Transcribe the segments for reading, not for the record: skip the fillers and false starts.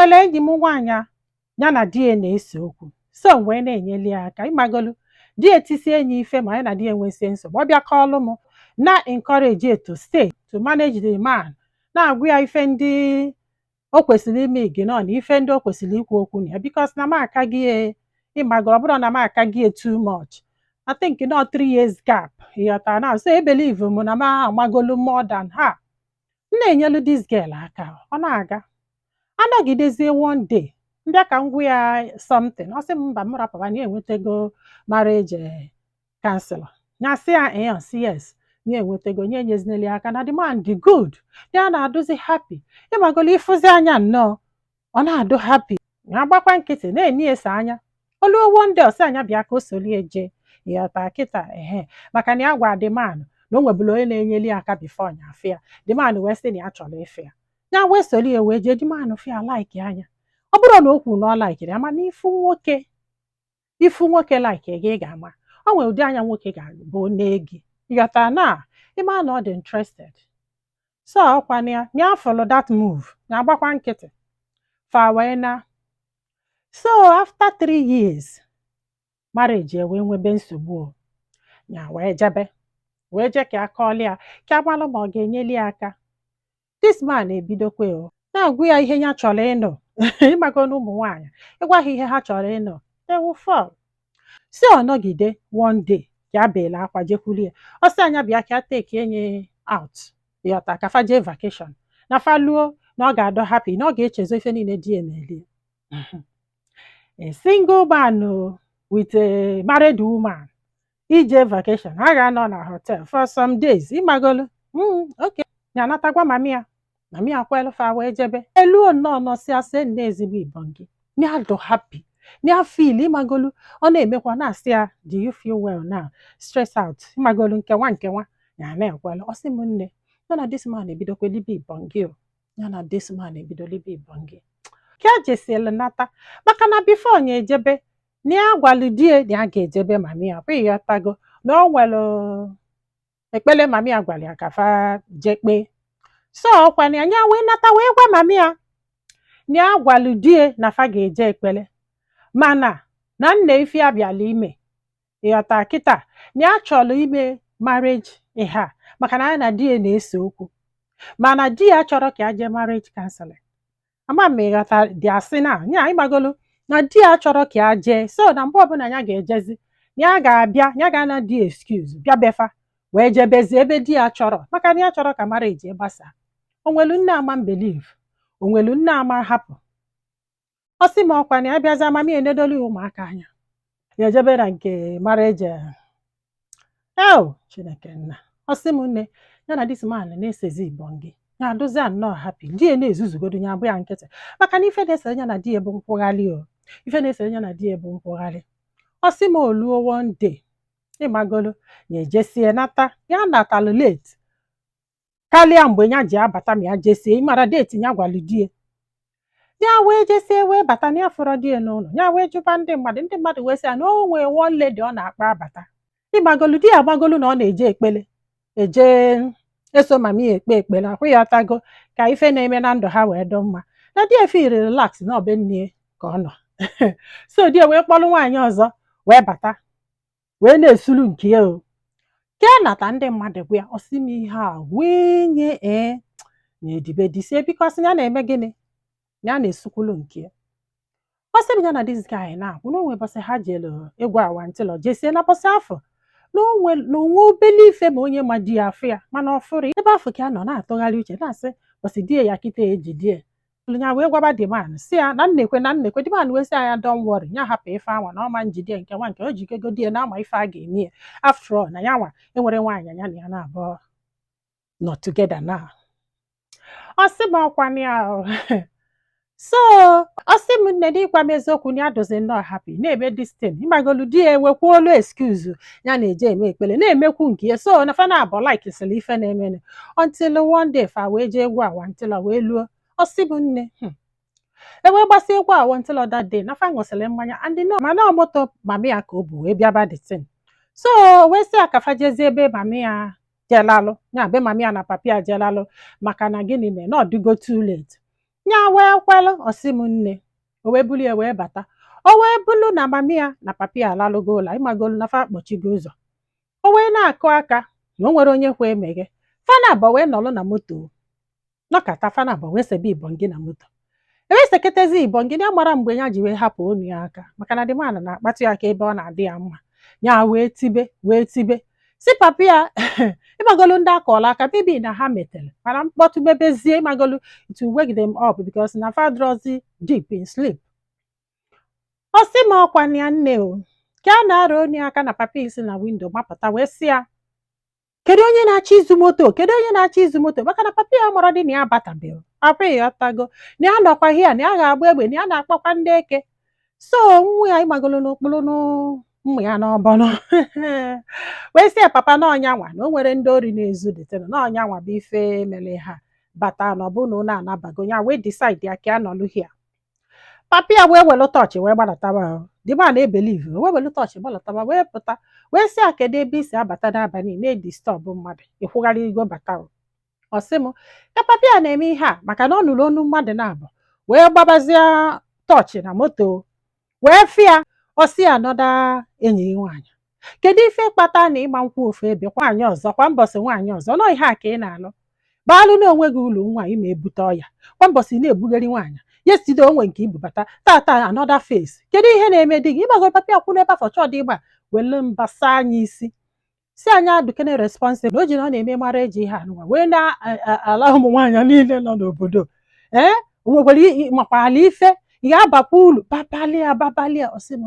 nwere enyi m nwaanyị ya na di ya na-ese okwu, so m wee na-enyeli ya aka ịmagolu di etisi enyi ife ma ya na di enwesie nsogbu ọ bịa kọọlụ m na encourage ya to stay to manage the man, na-agwa ya ife ndị o kwesịrị ime ignore na ife ndị o kwesịrị ikwu okwu na ya because na m aka gị ịmagoro ọ bụrụ na m aka gị too much. I think not 3 years gap ịghọtara na so ebelieve m na m amagolu more than her. M na-enyelu this girl aka ọ na-aga anọgidezie one day mbịa ka m gwa ya something ọ sị m mba m rapụba na enwetego marriage counselor ya sị ya si yes na enwetego nye enyezineli aka na the man dị good ya na-adụzi happy ịmagolo ịfụzi anya nnọọ ọ na-adụ happy ya gbakwa nkịtị na-eni ese anya oluowo ndị ọsị anya bịa ka o solie je ịghọta kịta maka na ya gwa the man na o nwebụla onye na-enyeli aka bifo nya afịa the man wee sị na ya chọrọ ife ya wee solie wee jee the man fịa like anya ọ bụrụ na o kwuru na ọ laikiri ama na ifu nwoke like gị ị ga-ama o nwere ụdị anya nwoke ga-abụ n'egi ịghọtara na ịma na ọ dị interested so ọkwa ya follow that move ya agbakwa nkịtị fa wee na so after 3 years marriage wee nwebe nsogbu ya wee je ka akọọlị ya ka agbalụ ma ọ ga-enyeli ya aka this man ebidokwe na-agwa ya ihe ya chọrọ ịnụ ịmago na ụmụ nwaanyị ịgwa ha ihe ha chọrọ ịnụ they will fall. Si ọ nọgide one day ya beela akwa jekwuli ya ọ sị anya bịa ka take enye out ịghọta ka fa jee vacation na fa luo na ọ ga-adọ happy na ọ ga-echezo ife niile di ya na-eli a single man with a married woman ije vacation ha ga-anọ na hotel for some days ịmagolu okay ya natagwa mami ya kwelu fa wee jebe eluo nnọọ nọsịa sị nne ezigbo ibon gị ya dụ happy ya feel ịmagolu ọ na-emekwa na-asị ya do you feel well now stress out ịmagolu nkewa ya na-ekwelu ọ sị m nne ya na this man ebidokwe libe ibon gị ya na this man ebido libe ibon gị ka jesielu nata maka na before nya ejebe na ya gwalụ die na ya ga-ejebe mami ya kwa ịghọtago na o nwere ekpele mami ya gwara ya ka fa jekpe so ọkwa na anya wee nata wee gwa mami ya na ya gwalụ die na fa ga-eje ekpele mana na nne ife ya bịala ime ịghọta kịta na ya chọrọ ime marriage maka na ya na di ya na-ese okwu mana di ya chọrọ ka ya jee marriage counseling ama m ịghọta dị asị na ya ịgbagolu na di ya chọrọ ka ya jee so na mgbe ọbụla ya ga-ejezi na ya ga-abịa ya ga na di excuse bịa befa wee jebezi ebe di ya chọrọ maka na ya chọrọ ka marriage gbasa onwelu nne ama believe onwelu nne ama hapụ ọ sị m ọkwa na ya bịazi amami enedoli ụmụaka anya ya ejebe na nke marriage Chineke nna ọ sị m nne ya na this man na-esezi ibon gị ya adụzi nnọọ happy di ya na-ezuzugodo ya abụ ya nkịtị maka na ife na-esere ya na di ya bụ nkwụghalị ife na-esere ya na di ya bụ nkwụghalị ọ sị m oluo one day ịmagolo ya ejesie nata ya natalụ late karịa mgbe ya ji abata ma ya jesie ịmara deti ya gwalụ di ya wee jesie wee bata na ya fọrọ di ya n'ụlọ ya wee jụba ndị mmadụ wee sị ya na o nwee one lady ọ na-akpa abata ịmagolu di ya agbagolu na ọ na-eje ekpele eso mami ya ekpe ekpele akwụ ya tago ka ife na-eme na ndụ ha wee dọ mma na di efe iri relax na ọbe nne ka ọ nọ so di wee kpọrọ nwaanyị ọzọ wee bata wee na-esulu nke ya ke nata ndị mmadụ bụ ya ọsị m ihe a wee nye na-edibe disie bikọs ya na-eme gịnị ya na-esukwulu nke ya ọ sị m ya na this guy na-akwụ na onwe bọsị ha jelu ịgwa awantịlọ jesie na bọsị afọ na onwe obele ife ma onye ma di ya afọ ya mana ọfụrụ ebe afọ ka ya nọ na-atụgharị uche na-asị bọsị die ya kịta eji die ya wee gwaba diman si ya na nnekwe diman wee sị ya don worry ya hapụ ife anwa na ọma njide nke nwa nke o jikego die na ama ife a ga-eme ya after all na ya nwa enwere nwaanyị ya na ya na-abụọ not together now ọ sị m ọkwa ya so ọ sị m nne dị gwa m eziokwu na ya dozi nnọọ happy na-eme distin ịmagolu di ya ewekwuolu excuse ya na-eje eme ekpele na-emekwu nke ya so na fa na-abụ like sịrị ife na-emene until one day fa wee jee egwu awantịlọ wee luo ọ sị m nne ewee gbasa egwu awantịlọ that day na fa ṅụsịrị mmanya and no mana moto mami ya ka o bu wee bịaba the thing so wee sị ya ka fa jezie ebe mami ya jelalụ ya be mami ya na papi ya jelalụ maka na gịnị mee na ọ dịgo too late nya wee kwelụ ọsị m nne o wee bulu ya wee bata o wee bulu na mami ya na papi ya alalụgo ụlọ ịmagolu na fa akpọchigo ụzọ o wee na-akụ aka na o nwere onye kwe emeghe fana abụọ wee nọlụ na moto nọkata fana abụọ wee sebe ibọngị na moto ebe seketezi ibọngị ya mara mgbe ya ji wee hapụ onu ya aka maka na dịmana na-akpatụ ya aka ebe ọ na-adị ya mma ya wee tibe si papi ya ịmagolu ndị akọọla aka bibi na ha metere mana mkpọtụ bebezie ịmagolu it will wake them up because na fadrozi deep in sleep ọ sị m ọkwa na ya nne o ka a na-arụ onu aka na papi isi na windo mapụta wee sị ya kedu onye na-achọ izu moto kedu onye na-achọ izu moto maka na papi ya mara dị na ya batabeghị apụghị ọtago na ya nọkwa hia na ya ga-agba egbe na ya na-akpọkwa ndị eke so nwa ya ịmagolo n'okpuru ụmụ ya n'ọbọnụ wee sị ya papa na ọnyanwa na o nwere ndị ori na-ezu detena na ọnyanwa bụ ife mere ha bata na ọ bụ na ụlọ anabago ya wee decide ya ka ya nọlụ hia papi ya wee welu tọọchị wee gbadataba dịba na-ebelive wee welu tọọchị gbadataba wee pụta wee sị ya kedu ebe isi abata n'abalị na-edistọbụ mmadụ ịkwụgharịgo bata ọ sị m ka papi ya na-eme ihe a maka na ọ nụrụ onu mmadụ na-abụ wee gbabazie tọọchị na moto wee fịa ọsị ya nọda enyi nwaanyị kedu ife kpata na ịgba nkwụ ofu ebe nwaanyị ọzọ kwa mbọsị nwaanyị ọzọ nọ ihe a ka ị na-alụ gbaalụ na onwe gị ụlọ nwaanyị ma ebute ọya kwa mbọsị na-ebugheri nwaanyị yeside onwe nke ibubata tata another face kedu ihe na-eme di gị ịgbagoro papi akwụrụ ebe afọ chọọ dị ịgba wele mbasa anya isi si anya adukene responsible o ji na ọ na-eme mara eji ihe anụnwa wee na-ala ụmụ nwaanyị niile nọ n'obodo o nwekwara makwala ife ị ga-abakwa ulu babalia ọsị m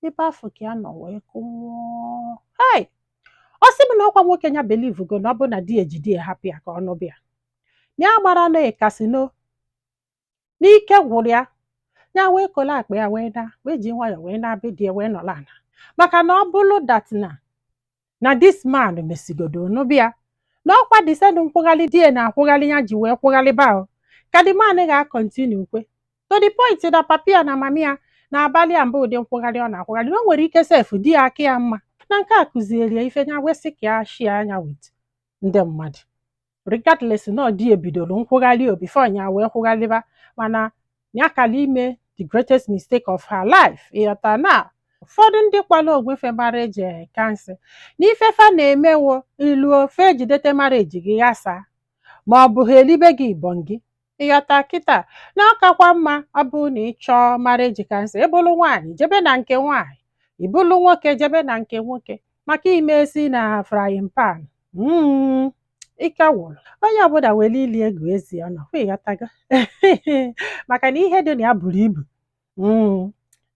ebe afọ ka ya nọ wee kụọ hai ọsị m na ọkwa nwoke ya believe go na ọ bụ na di ejide ya hapụ ya ka ọ nụbịa ya gbara na kasino n'ike gwụrụ ya wee kole akpa ya wee ji nwayọọ wee na-abịa di ya wee nọla ana maka na ọ bụrụ that na this man mesigodo nụbịa na ọkwa disenụ nkwụghalị di ya na-akwụghalị ya ji wee kwụghalịba ka the man ga-akọntinu kwe to the point na papi ya na mami ya na abalị a mbụ ụdị nkwụghalị ọ na-akwụghalị na o nwere ike sef di ya aka ya mma na nke a kụzieri ya ife ya wee sị ka ya shie anya wit ndị mmadụ regardless na ọ dị ebidoro nkwụghalị before ya wee kwụghalịba mana ya kala ime the greatest mistake of her life ịghọta na ụfọdụ ndị kwala onwefe marriage cancer na ifefa na-emewo ilu ofe ejidete marriage gị ghasa ma ọ bụ ha elibe gị ibọngị ịghọta kịta na ọkakwa mma ọ bụ na ịchọọ marriage cancer ịbụlụ nwaanyị jebe na nke nwaanyị ịbụlụ nwoke jebe na nke nwoke maka imesi na frying pan ike wụrụ onye ọbụla were ili ego ezi ọnụ ịghọtago maka na ihe dị na ya buru ibu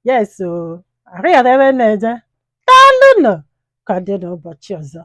yes ahụ ya ebe na-eje daalụnụ ka dị n'ụbọchị ọzọ